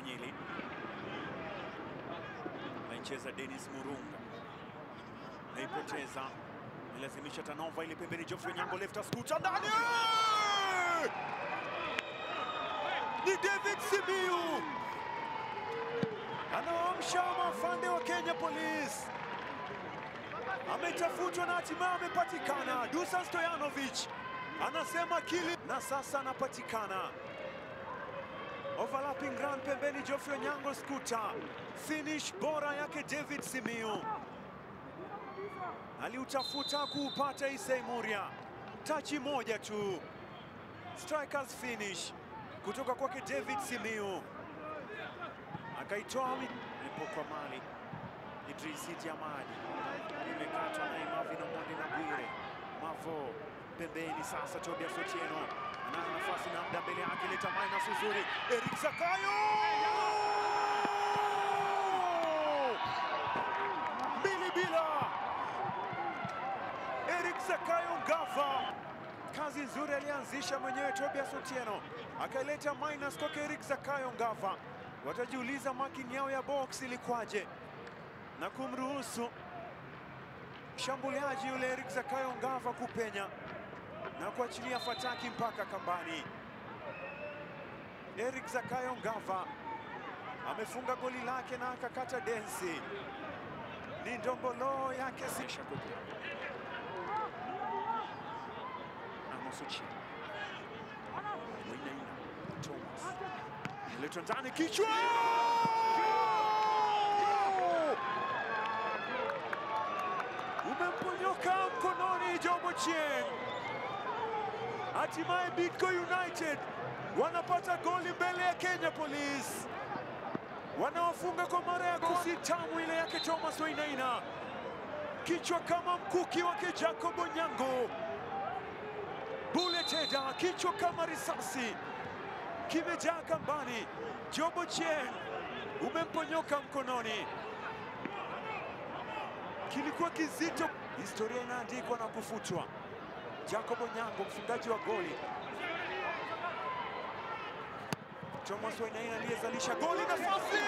Munyili. Anacheza Dennis Murunga. Naipoteza. Ilazimisha Tanova ile pembeni, Geoffrey Onyango left skuta ndani. Ni David Simiyu. Anaamsha mafande wa Kenya Police. Ametafutwa na hatimaye amepatikana. Dusan Stojanovic anasema kili na sasa anapatikana. Overlapping run pembeni, Geoffrey Onyango skuta. Finish bora yake David Simiyu. Aliutafuta kuupata Issei Muria. Tachi moja tu. Strikers finish kutoka kwake David Simiyu. Akaitoa ipo kwa mali. Idrisi Diamadi. Imekatwa na Marvin Omondi na Bwire. Mavo pembeni sasa, Tobias Otieno ana nafasi na muda mbele yake, leta minus uzuri. Eric Zakayo! Bila Eric Zakayo Ngava, kazi nzuri alianzisha mwenyewe Tobias Otieno, akaileta minus kwa Eric Zakayo Ngava. Watajiuliza marking yao ya box ilikwaje na kumruhusu mshambuliaji yule Eric Zakayo Ngava kupenya na kuachilia fataki mpaka kambani. Eric Zakayo Ngava amefunga goli lake na akakata densi. Ni ndombolo yake Shakuku. Amosuchi. Thomas. Letwa ndani kichwa! Umemponyoka mkononi Job Ochieng. Hatimaye Bidco United wanapata goli mbele ya Kenya Police. Wanawafunga kwa mara ya tamu ile yake Thomas Wainaina. Kichwa kama mkuki wake Jacob Onyango. Bullet header, kichwa kama risasi. Kimejaa kambani. Job Ochieng umemponyoka mkononi. Kilikuwa kizito. Historia inaandikwa na kufutwa. Jacob Onyango mfungaji wa goli. Thomas Wainaina aliyezalisha goli, nafasi!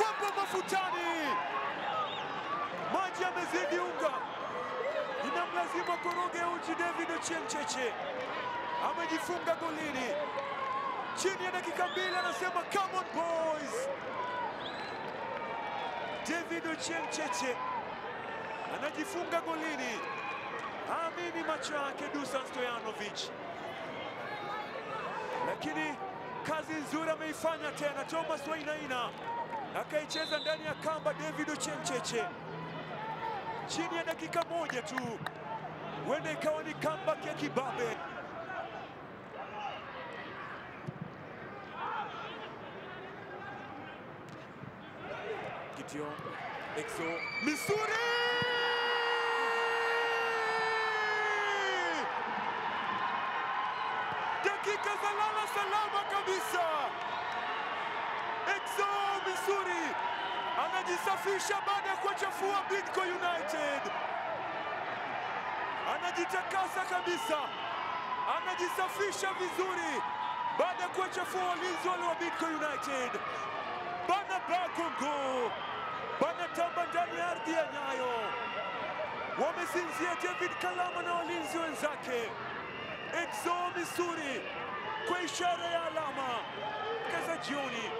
Wapo mafutani! Maji yamezidi unga. Inamlazima koroge uji David Ochieng Cheche. Amejifunga golini. Chini ya dakika 2 anasema come on boys. David Ochieng Cheche anajifunga golini. Amini macho yake Dusan Stojanovic. Lakini kazi nzuri ameifanya tena Thomas Wainaina. Akaicheza ndani ya kamba David Ochieng Cheche. Chini ya dakika 1 tu. Wende ikawa ni comeback ya kibabe. Kitio, Exo, Misuri! Dakika za lala salama kabisa. Exo Misuri anajisafisha baada ya kuchafua Bidco United. Anajitakasa kabisa. Anajisafisha vizuri baada ya kuchafua walinzi wale wa Bidco United. Bana Bakongo banatamba ndani ya ardhi ya Nyayo. Wamesinzia David Kalama na walinzi wenzake. Exo Misuri kwa ishara ya alama. Kaza jioni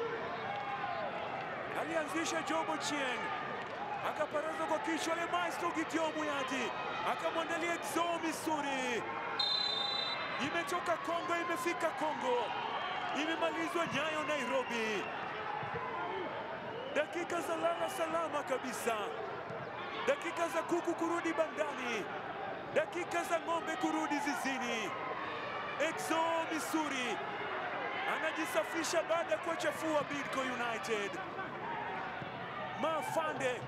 alianzisha Job Ochieng, akaparaza kwa kichwa le maestro Gideon Muyadi, akamwandalia Exo Misuri. Imetoka Kongo, imefika Kongo, imemalizwa Nyayo Nairobi. Dakika za lala salama kabisa. Dakika za kuku kurudi bandani. Dakika za ng'ombe kurudi zizini. Exo Misuri anajisafisha baada ya kuchafua Bidco United. Mafande